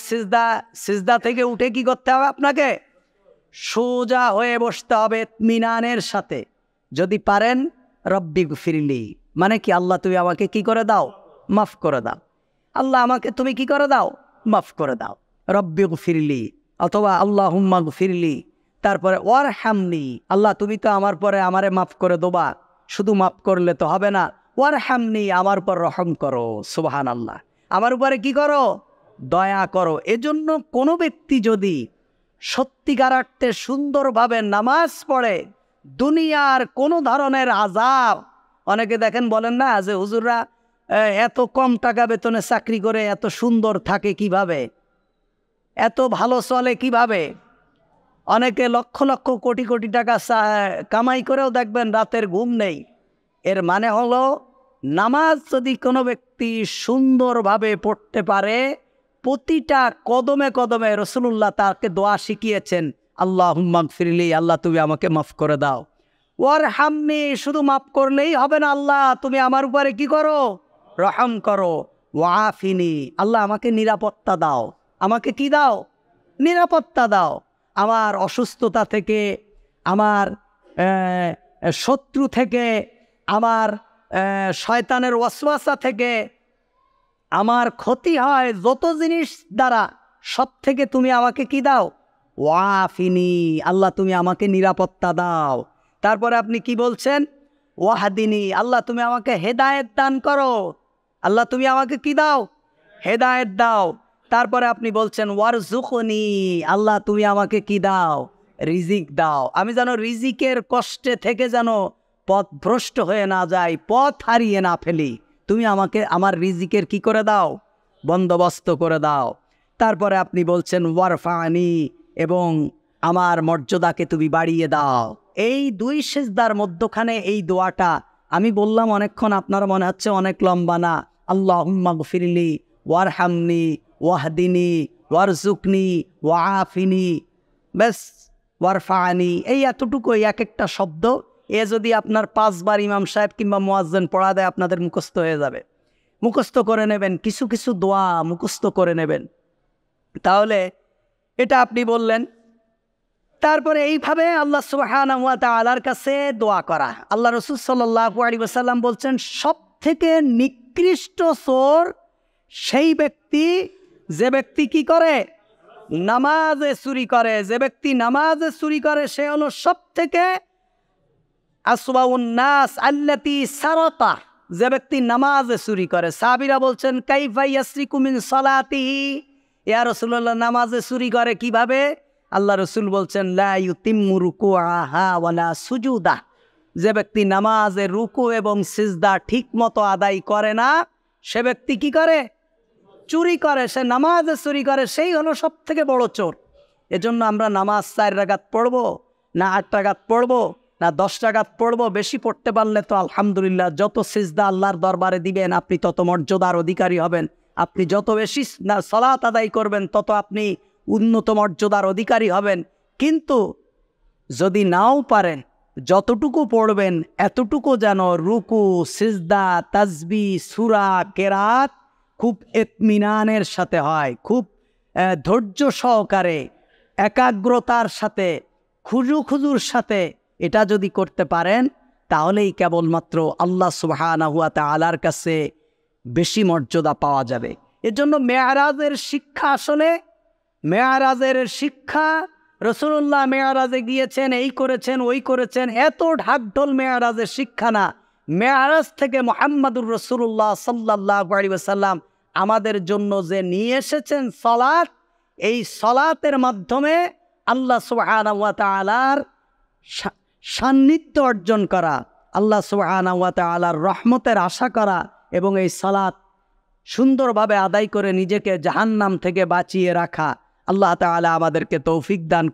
সিজদা থেকে উঠে কি করতে হবে? আপনাকে সোজা হয়ে বসতে হবে ইতমিনানের সাথে। যদি পারেন রব্বি গফিরলি মানে কি? আল্লাহ তুমি আমাকে কি করে দাও? মাফ করে দাও। আল্লাহ আমাকে তুমি কি করে দাও? মাফ করে দাও। রব্বি গফিরলি অথবা আল্লাহুম্মা গফিরলি। তারপরে ওয়ারহামনি, আল্লাহ তুমি তো আমার পরে আমারে মাফ করে দেবা, শুধু মাফ করলে তো হবে না, ওয়ারহামনি আমার উপর রহম করো। সুবহানাল্লাহ, আমার উপরে কি করো? দয়া করো। এজন্য কোনো ব্যক্তি যদি সত্যিকার অর্থে সুন্দরভাবে নামাজ পড়ে দুনিয়ার কোনো ধরনের আযাব, অনেকে দেখেন বলেন না যে হুজুররা এত কম টাকা বেতনে চাকরি করে এত সুন্দর থাকে কিভাবে, এত ভালো চলে কিভাবে? অনেকে লক্ষ লক্ষ কোটি কোটি টাকা কামাই করেও দেখবেন রাতের ঘুম নেই। এর মানে হলো নামাজ যদি কোনো ব্যক্তি সুন্দরভাবে পড়তে পারে, প্রতিটা কদমে কদমে রাসূলুল্লাহ তাকে দোয়া শিখিয়েছেন, আল্লাহুম্মা গফিরলি, আল্লাহ তুমি আমাকে মাফ করে দাও। ওয়ারহামনি, শুধু মাফ করলেই হবে না, আল্লাহ তুমি আমার উপরে কি করো? রহম করো। ওয়াফিনি, আল্লাহ আমাকে নিরাপত্তা দাও। আমাকে কি দাও? নিরাপত্তা দাও। আমার অসুস্থতা থেকে, আমার শত্রু থেকে, আমার শয়তানের ওয়াসওয়াসা থেকে, আমার ক্ষতি হয় যত জিনিস দ্বারা, সব থেকে তুমি আমাকে কি দাও? ওয়াফিনি, আল্লাহ তুমি আমাকে নিরাপত্তা দাও। তারপরে আপনি কি বলছেন? ওয়াহদিনী, আল্লাহ তুমি আমাকে হেদায়েত দান করো। আল্লাহ তুমি আমাকে কি দাও? হেদায়েত দাও। তারপরে আপনি বলছেন ওয়ারজুকনি, আল্লাহ তুমি আমাকে কি দাও? রিজিক দাও। আমি যেন রিজিকের কষ্টে থেকে যেন পথ ভ্রষ্ট হয়ে না যাই, পথ হারিয়ে না ফেলি। তুমি আমাকে আমার রিজিকের কি করে দাও? বন্দোবস্ত করে দাও। তারপরে আপনি বলছেন ওয়ারফানি, এবং আমার মর্যাদাকে তুমি বাড়িয়ে দাও। এই 2 সিজদার মধ্যখানে এই দোয়াটা আমি বললাম অনেকক্ষণ, আপনার মনে হচ্ছে অনেক লম্বা না? আল্লাহুম্মা গফিরলি ওয়ারহামনি ওয়াহদিনী ওয়ারজুকনি ওয়াফিনি, বেশ, ওয়ারফানি, এই এতটুকুই এক একটা শব্দ। এ যদি আপনার 5 বার ইমাম সাহেব কিংবা মুয়াজ্জিন পড়া দেয় আপনাদের মুখস্থ হয়ে যাবে। মুখস্থ করে নেবেন, কিছু কিছু দোয়া মুখস্থ করে নেবেন। তাহলে এটা আপনি বললেন। তারপরে এইভাবে আল্লাহ সুবহানাহু ওয়া তাআলার কাছে দোয়া করা। আল্লাহ রাসূল সাল্লাল্লাহু আলাইহি ওয়াসাল্লাম বলছেন সবথেকে নিকৃষ্ট চোর সেই ব্যক্তি যে ব্যক্তি কি করে? নামাজে চুরি করে। যে ব্যক্তি নামাজে চুরি করে সে হলো সবথেকে আসওয়াউন নাস আল্লাতী সারাকা, যে ব্যক্তি নামাজে চুরি করে। সাহাবীরা বলছেন কাইফা ইয়াসরিকু মিন সালাতিহি, ইয়া রাসূলুল্লাহ নামাজে চুরি করে কিভাবে? আল্লাহ রসুল বলছেন লা ইউতিম্মু রুকুআহা ওয়ালা সুজুদা, যে ব্যক্তি নামাজের রুকু এবং সিজদা ঠিক মতো আদায় করে না, সে ব্যক্তি কি করে? চুরি করে। সে নামাজে চুরি করে, সেই হলো সব থেকে বড় চোর। এজন্য আমরা নামাজ 4 রাকাত পড়বো না 8 রাকাত পড়বো না 10 রাকাত পড়বো, বেশি পড়তে পারলে তো আলহামদুলিল্লাহ। যত সিজদা আল্লাহর দরবারে দিবেন আপনি তত মর্যাদার অধিকারী হবেন। আপনি যত বেশি সালাত আদায় করবেন তত আপনি উন্নত মর্যাদার অধিকারী হবেন। কিন্তু যদি নাও পারেন, যতটুকু পড়বেন এতটুকু যেন রুকু, সিজদা, তাসবিহ, সূরা, কেরাত খুব ইতমিনানের সাথে হয়, খুব ধৈর্য সহকারে, একাগ্রতার সাথে, খুজুর সাথে। এটা যদি করতে পারেন তাহলেই কেবলমাত্র আল্লাহ সুবহানাহু ওয়া তাআলার কাছে বেশি মর্যাদা পাওয়া যাবে। এজন্য মেরাজের শিক্ষা, আসলে মেরাজের শিক্ষা, রাসূলুল্লাহ মেরাজে গিয়েছেন, এই করেছেন ওই করেছেন, এত ঢাকঢোল মেরাজের শিক্ষা না। মেরাজ থেকে মুহাম্মাদুর রাসূলুল্লাহ সাল্লাল্লাহু আলাইহি ওয়াসাল্লাম আমাদের জন্য যে নিয়ে এসেছেন সালাত, এই সালাতের মাধ্যমে আল্লাহ সুবহানাহু ওয়া তাআলার সান্নিধ্য অর্জন করা, আল্লাহ সুবহানাহু ওয়া তাআলার রহমতের আশা করা এবং এই সালাত সুন্দরভাবে আদায় করে নিজেকে জাহান্নাম থেকে বাঁচিয়ে রাখা। আল্লাহ তাআলা আমাদেরকে তৌফিক দান